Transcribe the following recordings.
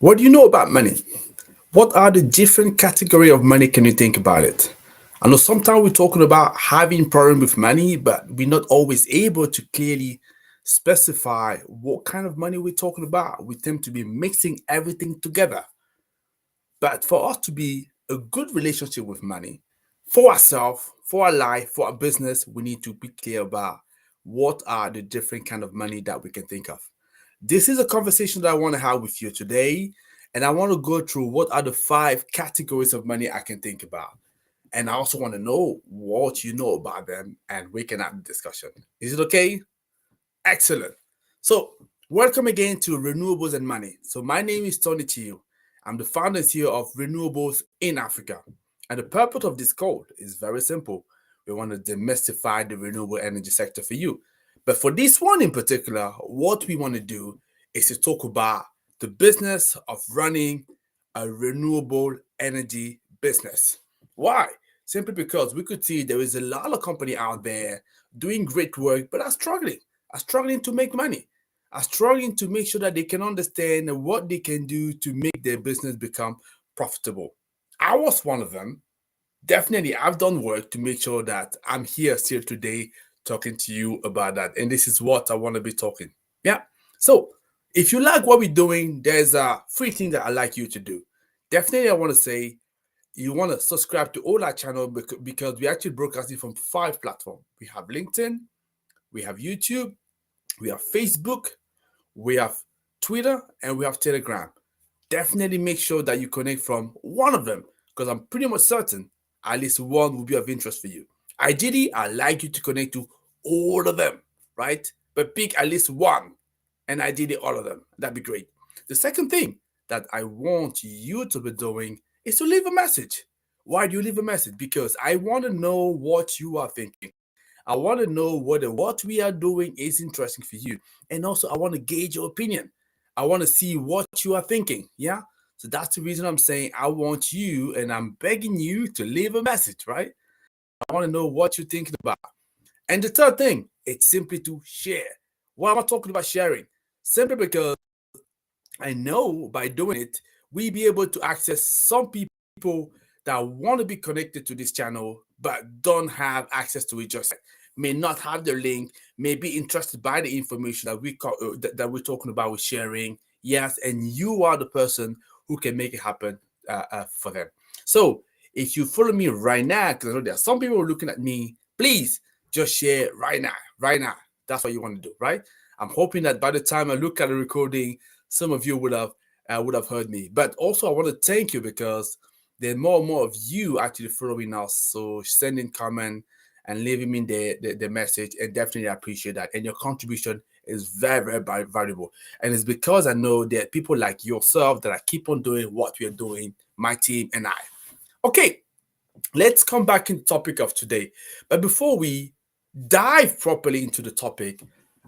What do you know about money? What are the different category of money? Can you think about it? I know sometimes we're talking about having problem with money, but we're not always able to clearly specify what kind of money we're talking about. We tend to be mixing everything together. But for us to be a good relationship with money, for ourselves, for our life, for our business, we need to be clear about what are the different kind of money that we can think of. This is a conversation that I want to have with you today, and I want to go through what are the five categories of money I can think about. And I also want to know what you know about them, and we can have the discussion. Is it okay? Excellent. So, welcome again to Renewables and Money. So, my name is Tony Chiu. I'm the founder and CEO of Renewables in Africa. And the purpose of this code is very simple. We want to demystify the renewable energy sector for you. But for this one in particular, what we want to do is to talk about the business of running a renewable energy business. Why? Simply because we could see there is a lot of company out there doing great work, but are struggling to make money, are struggling to make sure that they can understand what they can do to make their business become profitable. I was one of them. Definitely, I've done work to make sure that I'm here still today talking to you about that. And this is what I want to be talking. Yeah. So if you like what we're doing, there's a free thing that I like you to do. Definitely, I want to say you want to subscribe to all our channel because we actually broadcasting from five platforms. We have LinkedIn, we have YouTube, we have Facebook, we have Twitter, and we have Telegram. Definitely make sure that you connect from one of them because I'm pretty much certain at least one will be of interest for you. Ideally, I like you to connect to all of them, right? But pick at least one and ideally all of them. That'd be great. The second thing that I want you to be doing is to leave a message. Why do you leave a message? Because I want to know what you are thinking. I want to know whether what we are doing is interesting for you. And also, I want to gauge your opinion. I want to see what you are thinking. Yeah. So that's the reason I'm saying I want you and I'm begging you to leave a message, right? I want to know what you're thinking about. And the third thing, it's simply to share. Why am I talking about sharing? Simply because I know by doing it, we be able to access some people that want to be connected to this channel but don't have access to it just yet. May not have the link, may be interested by the information that we're talking about with sharing. Yes, and you are the person who can make it happen for them. So if you follow me right now, because I know there are some people looking at me, please just share right now, right now. That's what you want to do, right? I'm hoping that by the time I look at the recording, some of you would have heard me. But also, I want to thank you because there are more and more of you actually following us. So sending comment and leaving me the message, and definitely appreciate that. And your contribution is very, very valuable. And it's because I know there are people like yourself that I keep on doing what we are doing, my team and I. Okay, let's come back in the topic of today. But before we dive properly into the topic,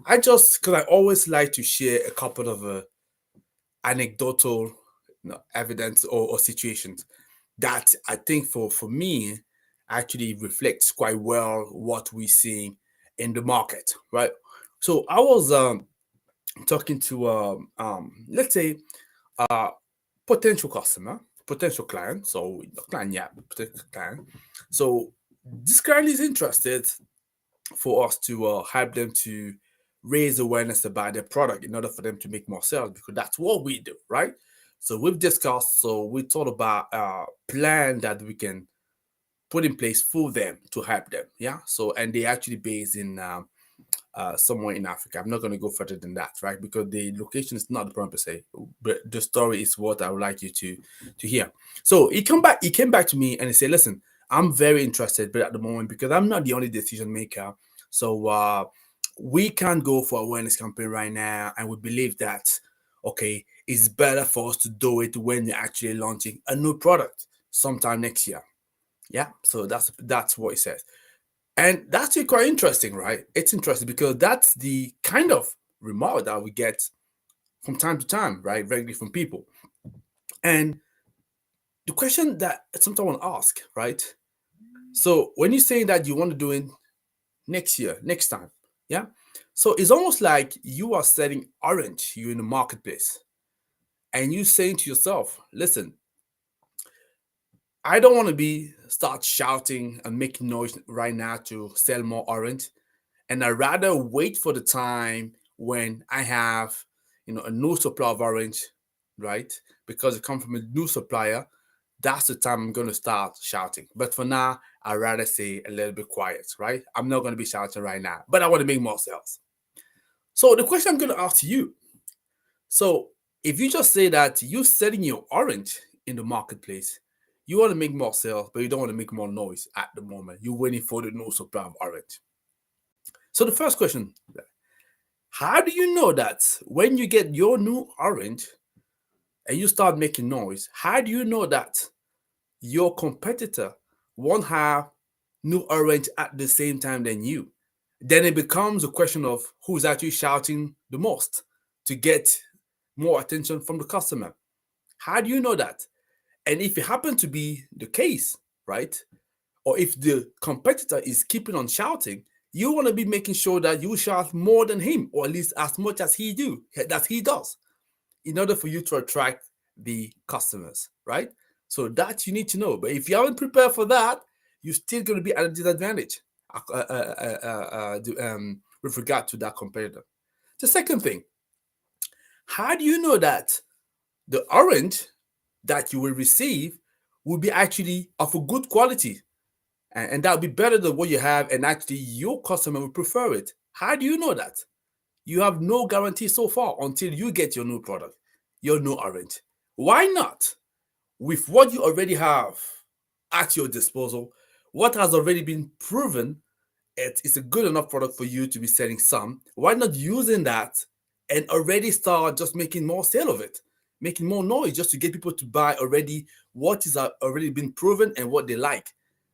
because I always like to share a couple of anecdotal evidence or situations that I think for me actually reflects quite well what we're seeing in the market, right? So I was talking to let's say a potential customer, potential client. So not client, yeah, potential client. So this client is interested for us to help them to raise awareness about their product in order for them to make more sales because that's what we do, right? So we've discussed, so we thought about a plan that we can put in place for them to help them. Yeah. So, and they actually based in somewhere in Africa. I'm not going to go further than that, right? Because the location is not the problem per se, but the story is what I would like you to hear. So he came back to me and he said, "Listen, I'm very interested, but at the moment because I'm not the only decision maker, so we can't go for awareness campaign right now, and we believe that okay, it's better for us to do it when you're actually launching a new product sometime next year." Yeah, so that's what he says. And that's actually quite interesting, right? It's interesting because that's the kind of remark that we get from time to time, right? Regularly from people. And the question that sometimes I want to ask, right? So when you say that you want to do it next year, next time, yeah? So it's almost like you are selling orange, you're in the marketplace. and you saying to yourself, listen, I don't want to be start shouting and making noise right now to sell more orange. And I'd rather wait for the time when I have, a new supply of orange, right? Because it comes from a new supplier. That's the time I'm going to start shouting. But for now, I'd rather stay a little bit quiet, right? I'm not going to be shouting right now, but I want to make more sales. So the question I'm going to ask you, so if you just say that you're selling your orange in the marketplace, you want to make more sales, but you don't want to make more noise at the moment. You're waiting for the new supply of orange. So the first question, how do you know that when you get your new orange and you start making noise, how do you know that your competitor won't have new orange at the same time than you? Then it becomes a question of who's actually shouting the most to get more attention from the customer. How do you know that? And if it happens to be the case, right? Or if the competitor is keeping on shouting, you want to be making sure that you shout more than him, or at least as much as he does, in order for you to attract the customers, right? So that you need to know. But if you haven't prepared for that, you're still going to be at a disadvantage with regard to that competitor. The second thing, how do you know that the orange that you will receive will be actually of a good quality, and that will be better than what you have, and actually your customer will prefer it? How do you know that? You have no guarantee so far until you get your new product, your new orange. Why not? With what you already have at your disposal, what has already been proven, it's a good enough product for you to be selling some. Why not using that and already start just making more sale of it, making more noise just to get people to buy already what is already been proven and what they like?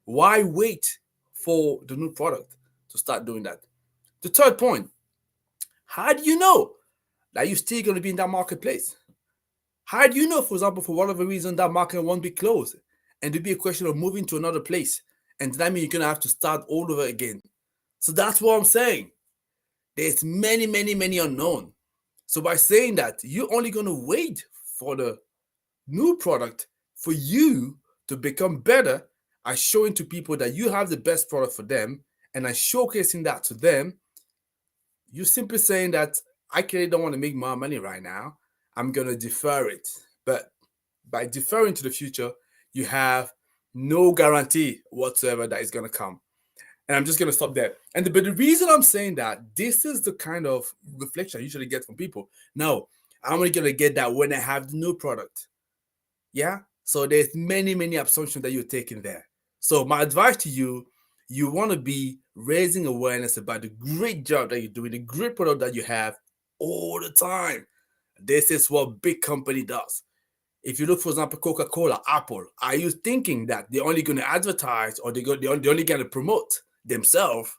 Why wait for the new product to start doing that? The third point, how do you know that you're still going to be in that marketplace? How do you know, for example, for whatever reason, that market won't be closed and it'll be a question of moving to another place? And that means you're going to have to start all over again. So that's what I'm saying. There's many, many, many unknown. So by saying that, you're only going to wait for the new product for you to become better at showing to people that you have the best product for them, and at showcasing that to them. You're simply saying that I clearly don't want to make more money right now. I'm going to defer it. But by deferring to the future, you have no guarantee whatsoever that it's going to come. And I'm just going to stop there. But the reason I'm saying that, this is the kind of reflection I usually get from people. No, I'm only going to get that when I have the new product. Yeah. So there's many, many assumptions that you're taking there. So my advice to you, you want to be raising awareness about the great job that you're doing, the great product that you have all the time. This is what big company does. If you look, for example, Coca-Cola, Apple, are you thinking that they're only going to advertise, or they're only going to promote themselves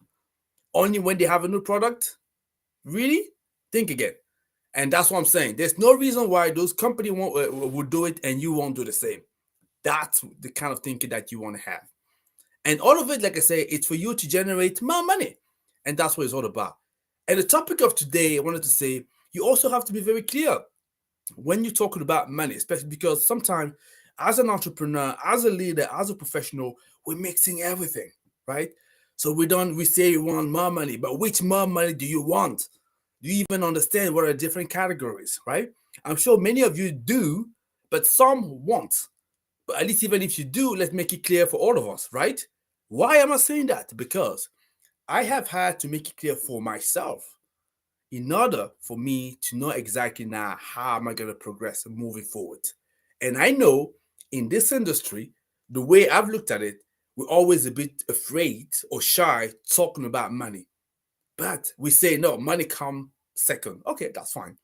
only when they have a new product? Really? Think again. And that's what I'm saying. There's no reason why those companies will do it and you won't do the same. That's the kind of thinking that you want to have. And all of it, like I say, it's for you to generate more money. And that's what it's all about. And the topic of today, I wanted to say, you also have to be very clear when you're talking about money, especially because sometimes as an entrepreneur, as a leader, as a professional, we're mixing everything, right? So we say you want more money, but which more money do you want? Do you even understand what are different categories, right? I'm sure many of you do, but some won't. But at least even if you do, let's make it clear for all of us, right? Why am I saying that? Because I have had to make it clear for myself in order for me to know exactly now how am I going to progress moving forward. And I know in this industry, the way I've looked at it, we're always a bit afraid or shy talking about money. But we say, no, money come second. Okay, that's fine.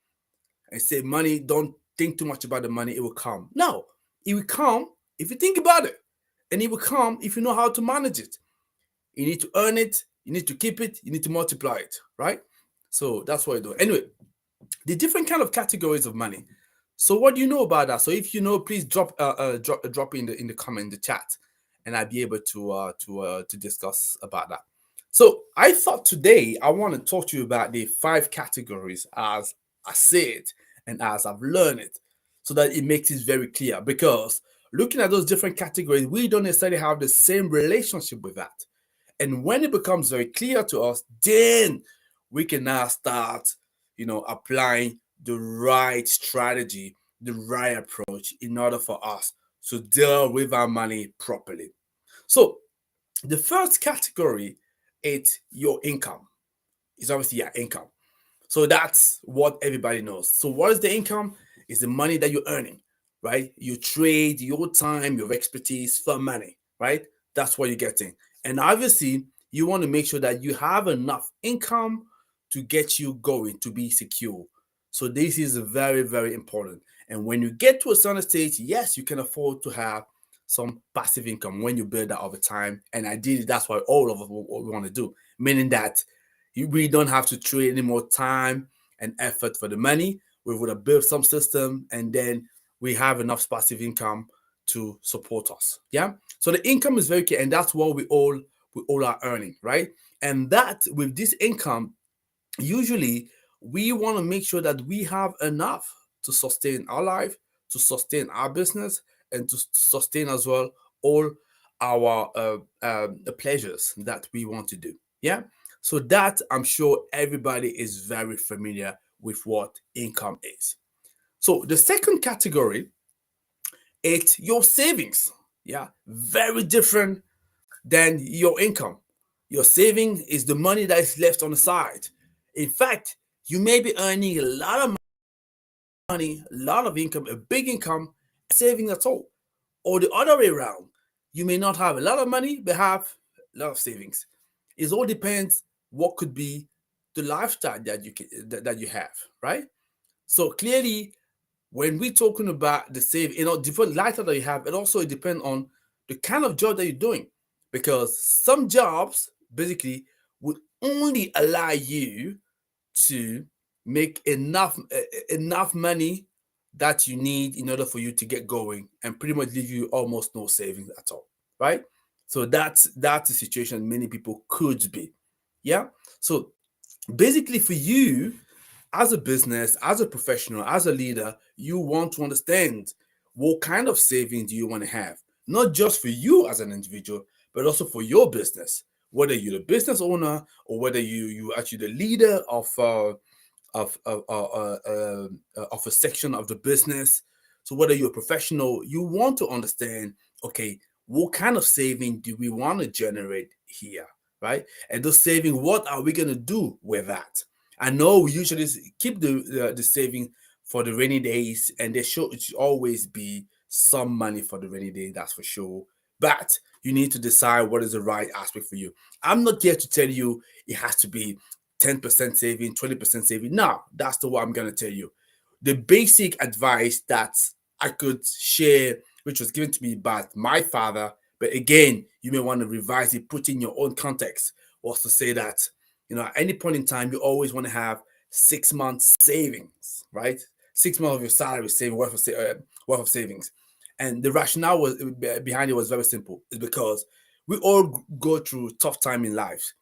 And say, money, don't think too much about the money, it will come. No, it will come if you think about it. And it will come if you know how to manage it. You need to earn it, you need to keep it, you need to multiply it, right? So that's what I do. Anyway, the different kind of categories of money. So what do you know about that? So if you know, please drop in the comment in the chat, and I'll be able to discuss about that. So I thought today I want to talk to you about the 5 categories as I see it and as I've learned it. so that it makes it very clear. Because looking at those different categories, we don't necessarily have the same relationship with that. And when it becomes very clear to us, then we can now start, applying the right strategy, the right approach in order for us to deal with our money properly. So the first category is your income. It's obviously your income. So that's what everybody knows. So what is the income? Is the money that you're earning, right? You trade your time, your expertise for money, right? That's what you're getting. And obviously, you want to make sure that you have enough income to get you going, to be secure. So this is very, very important. And when you get to a certain stage, yes, you can afford to have some passive income when you build that over time. And ideally, that's what all of us what we want to do, meaning that we don't have to trade any more time and effort for the money. We would have built some system, and then we have enough passive income to support us. Yeah. So the income is very key, and that's what we all are earning, right? And that with this income, usually we want to make sure that we have enough to sustain our life, to sustain our business, and to sustain as well all our the pleasures that we want to do. Yeah. So that I'm sure everybody is very familiar with what income is. So the second category, it's your savings. Yeah, very different than your income. Your saving is the money that is left on the side. In fact, you may be earning a lot of money, a lot of income, a big income, saving at all. Or the other way around, you may not have a lot of money, but have a lot of savings. It all depends what could be the lifestyle that you have, right? So clearly, when we're talking about the save, different lifestyle that you have, it also depends on the kind of job that you're doing. Because some jobs basically would only allow you to make enough money that you need in order for you to get going, and pretty much leave you almost no savings at all, right? So that's the situation many people could be. Yeah. So basically, for you as a business, as a professional, as a leader, you want to understand what kind of savings do you want to have, not just for you as an individual, but also for your business. Whether you're the business owner, or whether you actually the leader of a section of the business. So whether you're a professional, you want to understand, okay, what kind of saving do we want to generate here, right? And those saving, what are we going to do with that? I know we usually keep the saving for the rainy days, and there should always be some money for the rainy day, that's for sure. But you need to decide what is the right aspect for you. I'm not here to tell you it has to be 10% saving, 20% saving. No, that's the what I'm going to tell you. The basic advice that I could share, which was given to me by my father, but again, you may want to revise it, put in your own context, was to say that, at any point in time, you always want to have 6 months savings, right? 6 months of your salary saving, worth of savings. And the rationale behind it was very simple. It's because we all go through tough time in life.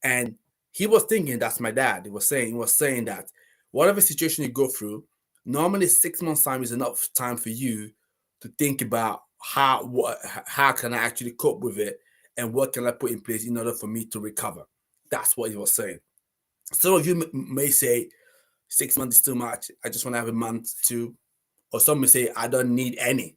And he was thinking, that's my dad. He was saying that whatever situation you go through, normally 6 months time is enough time for you to think about how can I actually cope with it, and what can I put in place in order for me to recover. That's what he was saying. Some of you may say 6 months is too much. I just want to have a month, two, or some may say I don't need any.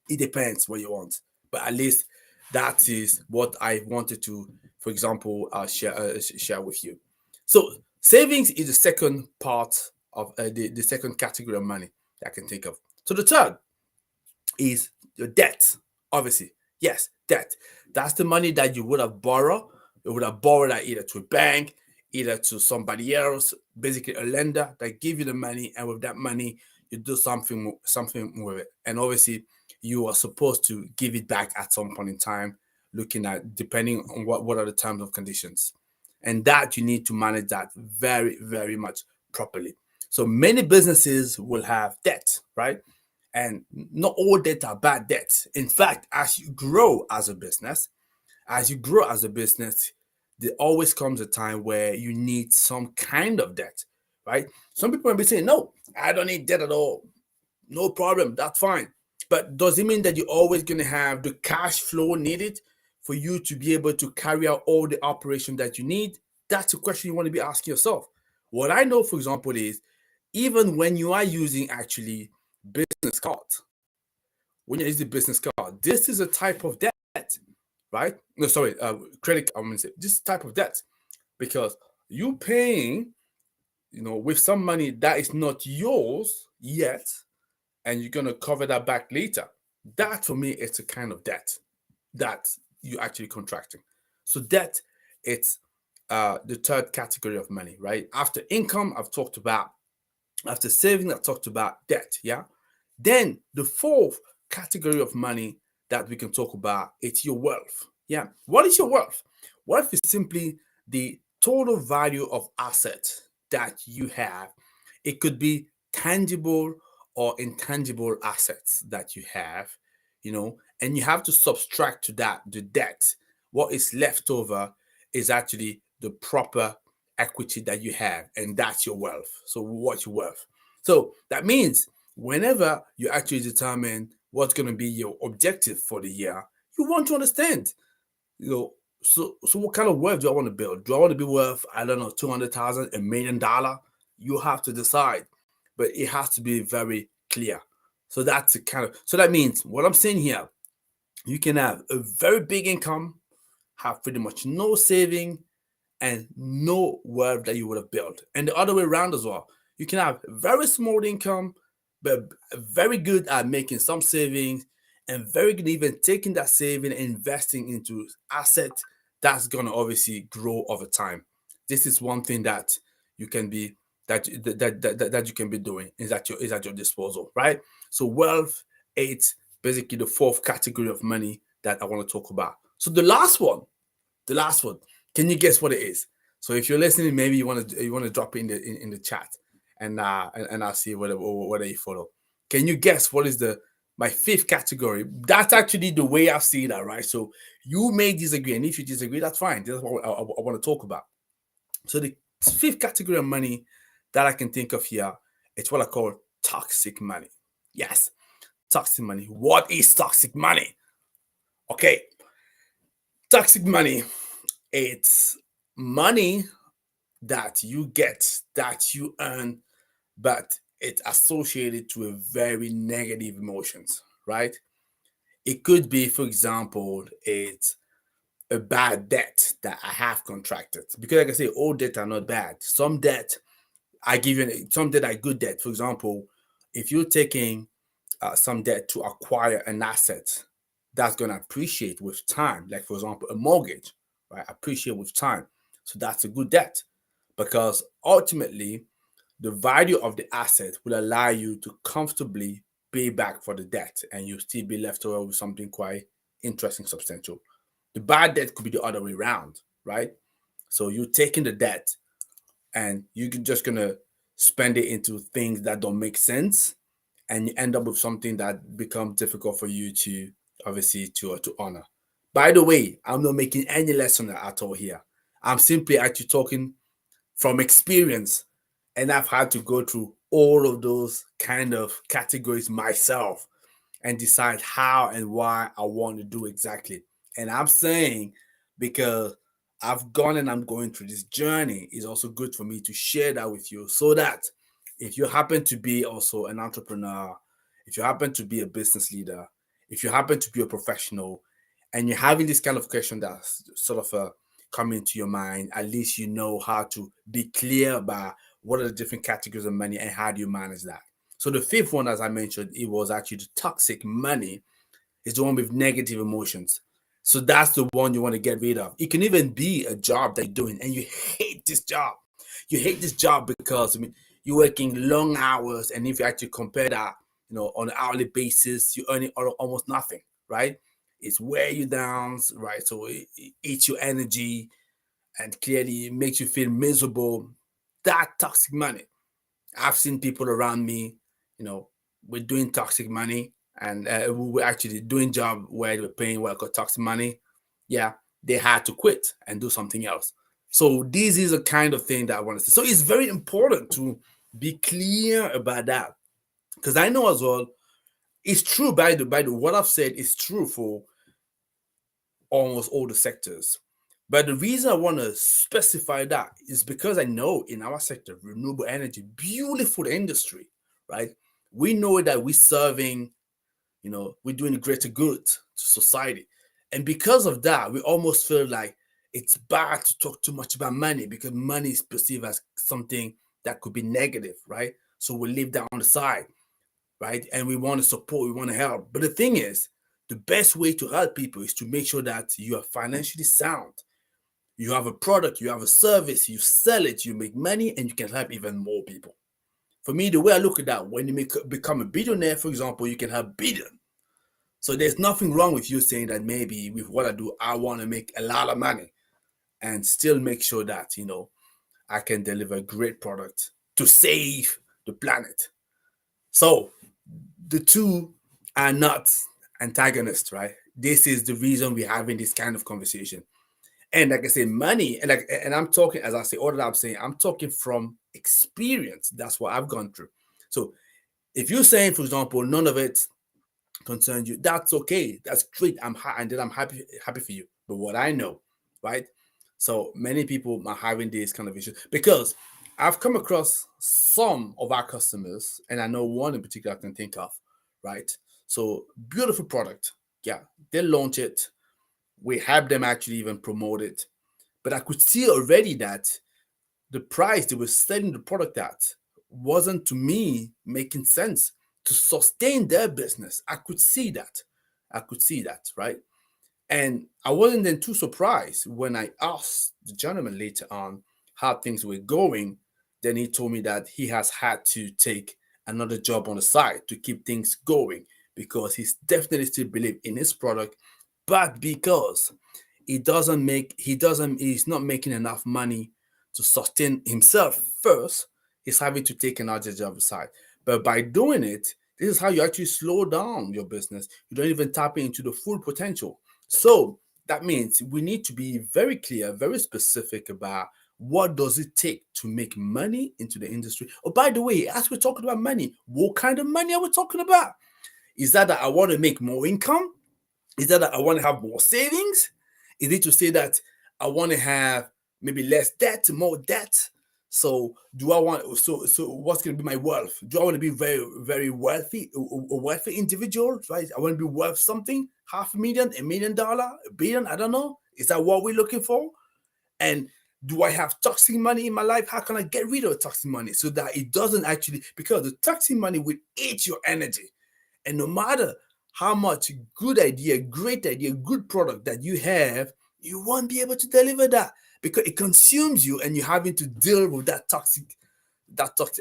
It depends what you want, but at least that is what I wanted to, for example, share with you. So savings is the second part of the second category of money that I can think of. So the third is your debt. Obviously, yes, debt. That's the money that you would have borrowed. You would have borrowed that either to a bank, either to somebody else, basically a lender that give you the money, and with that money you do something with it. And obviously, you are supposed to give it back at some point in time, looking at depending on what are the terms of conditions, and that you need to manage that very, very much properly. So many businesses will have debt, right? And not all debt are bad debts. In fact, as you grow as a business, there always comes a time where you need some kind of debt, right? Some people might be saying, no, I don't need debt at all. No problem. That's fine. But does it mean that you're always going to have the cash flow needed for you to be able to carry out all the operation that you need? That's a question you want to be asking yourself. What I know, for example, is even when you are using actually business cards, when you use the business card, this is a type of debt, right? No, sorry, credit. I'm going to say this type of debt because you paying, with some money that is not yours yet, and you're going to cover that back later. That for me, it's a kind of debt that you're actually contracting. So debt, it's the third category of money, right? After income, I've talked about. After saving, I've talked about debt, yeah? Then the fourth category of money that we can talk about, it's your wealth. Yeah. What is your wealth? Wealth is simply the total value of assets that you have. It could be tangible or intangible assets that you have, and you have to subtract to that the debt. What is left over is actually the proper equity that you have, and that's your wealth. So what's your wealth? So that means whenever you actually determine what's going to be your objective for the year, you want to understand, so what kind of wealth do I want to build? Do I want to be worth, I don't know, 200,000, $1 million? You have to decide, but it has to be very clear. So that's the kind of, so that means what I'm saying here, you can have a very big income, have pretty much no saving, and no wealth that you would have built. And the other way around as well. You can have very small income, but very good at making some savings, and very good even taking that saving and investing into assets that's gonna obviously grow over time. This is one thing that you can be that you can be doing is at your disposal, right? So wealth, it's basically the fourth category of money that I want to talk about. So the last one, can you guess what it is? So if you're listening, maybe you want to drop it in the chat, and I'll see whether you follow. Can you guess what is the my fifth category? That's actually the way I've seen that, right? So you may disagree, and if you disagree, that's fine. That's what I want to talk about. So the fifth category of money that I can think of here, it's what I call toxic money. Yes, toxic money. What is toxic money? Okay, toxic money. It's money that you get, that you earn, but it's associated to a very negative emotions, right? It could be, for example, it's a bad debt that I have contracted. Because like I say, all debt are not bad. Some debt, some debt are good debt. For example, if you're taking some debt to acquire an asset that's going to appreciate with time, like for example, a mortgage, right? Appreciate with time. So that's a good debt because ultimately the value of the asset will allow you to comfortably pay back for the debt and you'll still be left over with something quite interesting, substantial. The bad debt could be the other way around, right? So you're taking the debt and you're just gonna spend it into things that don't make sense, and you end up with something that becomes difficult for you to obviously to honor. By the way, I'm not making any lesson at all here. I'm simply actually talking from experience, and I've had to go through all of those kind of categories myself and decide how and why I want to do exactly. And I'm saying because I've gone and I'm going through this journey, is also good for me to share that with you so that if you happen to be also an entrepreneur, if you happen to be a business leader, if you happen to be a professional, and you're having this kind of question that's sort of coming to your mind, at least you know how to be clear about what are the different categories of money and how do you manage that. So the fifth one, as I mentioned, it was actually the toxic money, is the one with negative emotions. So that's the one you want to get rid of. It can even be a job that you're doing and you hate this job. You hate this job because you're working long hours, and if you actually compare that, on an hourly basis, you're earning almost nothing, right? It's wear you down, right? So it eats your energy and clearly makes you feel miserable. That toxic money. I've seen people around me, you know, we're doing toxic money, and we are actually doing job where we're paying what I call toxic money. Yeah, they had to quit and do something else. So this is a kind of thing that I want to say. So it's very important to be clear about that. Because I know as well, it's true by the what I've said is true for almost all the sectors. But the reason I want to specify that is because I know in our sector, renewable energy, beautiful industry, right? We know that we're serving, we're doing a greater good to society. And because of that, we almost feel like it's bad to talk too much about money because money is perceived as something that could be negative, right? So we leave that on the side, right? And we want to support, we want to help. But the thing is, the best way to help people is to make sure that you are financially sound. You have a product, you have a service, you sell it, you make money, and you can help even more people. For me, the way I look at that, when you become a billionaire, for example, you can help billion. So there's nothing wrong with you saying that maybe with what I do, I want to make a lot of money and still make sure that, I can deliver a great product to save the planet. So the two are not antagonists, right? This is the reason we're having this kind of conversation. And like I say, money, and I'm talking, as I say, all that I'm saying, I'm talking from experience. That's what I've gone through. So if you're saying, for example, none of it concerns you, that's okay. That's great. And then I'm happy for you. But what I know, right? So many people are having these kind of issues because I've come across some of our customers, and I know one in particular I can think of, right? So beautiful product. Yeah, they launch it. We have them actually even promote it. But I could see already that the price they were selling the product at wasn't to me making sense to sustain their business. I could see that. I could see that, right? And I wasn't then too surprised when I asked the gentleman later on how things were going. Then he told me that he has had to take another job on the side to keep things going because he's definitely still believe in his product, but because he's not making enough money to sustain himself first, he's having to take another job aside. But by doing it, this is how you actually slow down your business. You don't even tap into the full potential. So that means we need to be very clear, very specific about what does it take to make money into the industry. Oh, by the way, as we're talking about money, what kind of money are we talking about? Is that I want to make more income? Is that I want to have more savings? Is it to say that I want to have maybe less debt, more debt? So do I want so what's going to be my wealth? Do I want to be very very wealthy, a wealthy individual? Right? I want to be worth something, $500,000, $1 million, a billion. I don't know. Is that what we're looking for? And do I have toxic money in my life? How can I get rid of toxic money so that it doesn't actually, because the toxic money will eat your energy. And no matter how much great idea, good product that you have, you won't be able to deliver that because it consumes you and you're having to deal with that toxic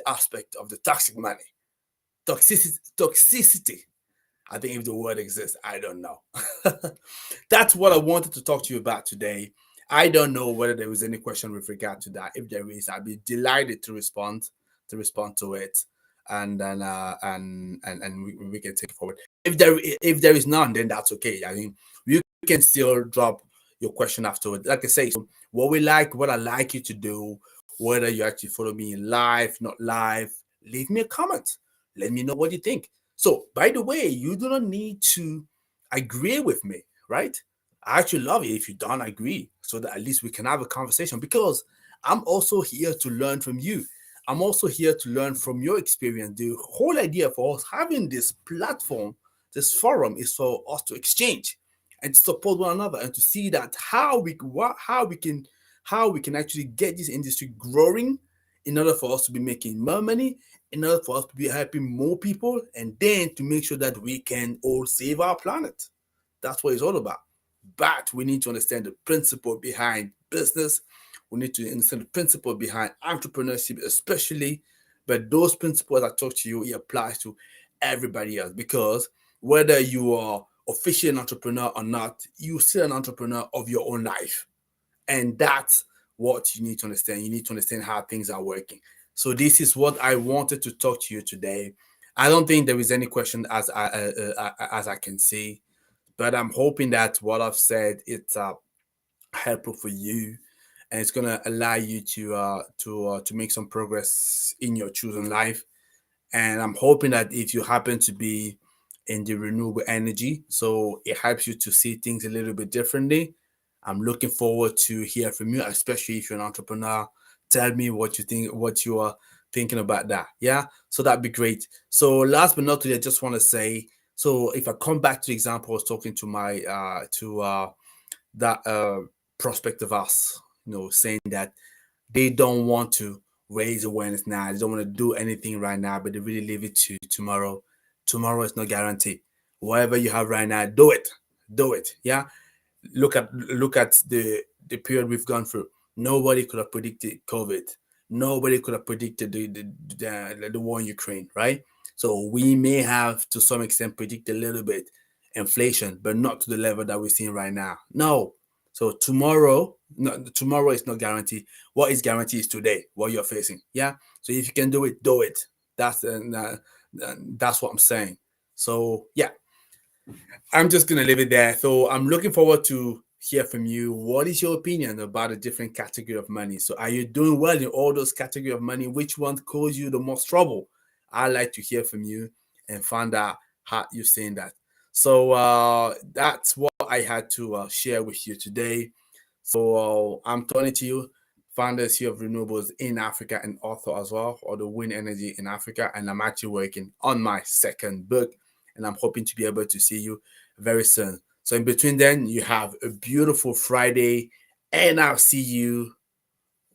aspect of the toxic money. Toxicity. I think if the word exists, I don't know. That's what I wanted to talk to you about today. I don't know whether there was any question with regard to that. If there is, I'd be delighted to respond to it, and then and we can take it forward. If there is none, then that's okay. I mean, you can still drop your question afterward. Like I say, so what I like you to do, whether you actually follow me live, not live, leave me a comment. Let me know what you think. So, by the way, you do not need to agree with me, right? I actually love it if you don't agree, so that at least we can have a conversation because I'm also here to learn from you. I'm also here to learn from your experience. The whole idea for us having this platform, this forum, is for us to exchange and to support one another and to see that how we can actually get this industry growing in order for us to be making more money, in order for us to be helping more people, and then to make sure that we can all save our planet. That's what it's all about. But we need to understand the principle behind business. We need to understand the principle behind entrepreneurship, especially. But those principles I talk to you, it applies to everybody else because whether you are officially an entrepreneur or not, you're still an entrepreneur of your own life. And that's what you need to understand. You need to understand how things are working. So this is what I wanted to talk to you today. I don't think there is any question as I can see, but I'm hoping that what I've said it's helpful for you, and it's gonna allow you to make some progress in your chosen life. And I'm hoping that if you happen to be in the renewable energy, so it helps you to see things a little bit differently. I'm looking forward to hear from you, especially if you're an entrepreneur. Tell me what you think, what you are thinking about that. Yeah, so that'd be great. So last but not least, I just want to say, so if I come back to the example, I was talking to my to that prospect of us, saying that they don't want to raise awareness now. They don't want to do anything right now, but they really leave it to tomorrow. Tomorrow is not guaranteed. Whatever you have right now, do it. Do it. Yeah. Look at the period we've gone through. Nobody could have predicted COVID. Nobody could have predicted the war in Ukraine, right? So we may have to some extent predict a little bit inflation, but not to the level that we're seeing right now. No. So tomorrow, no, tomorrow is not guaranteed. What is guaranteed is today, what you're facing. Yeah. So if you can do it, do it. That's what I'm saying. So yeah, I'm just gonna leave it there. So I'm looking forward to hear from you. What is your opinion about a different category of money? So are you doing well in all those category of money? Which one cause you the most trouble? I like to hear from you and find out how you're saying that. So that's what I had to share with you today. So I'm turning to you, founders here of renewables in Africa and author as well, or the wind energy in Africa. And I'm actually working on my second book, and I'm hoping to be able to see you very soon. So in between then, you have a beautiful Friday, and I'll see you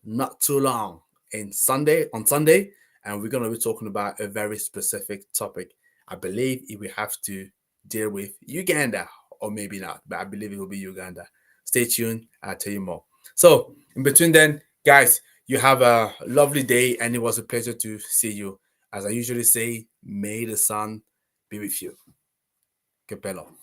not too long on Sunday, and we're gonna be talking about a very specific topic. I believe it will have to deal with Uganda, or maybe not, but I believe it will be Uganda. Stay tuned, I'll tell you more. So in between then, guys, you have a lovely day, and it was a pleasure to see you. As I usually say, may the sun be with you. Capello.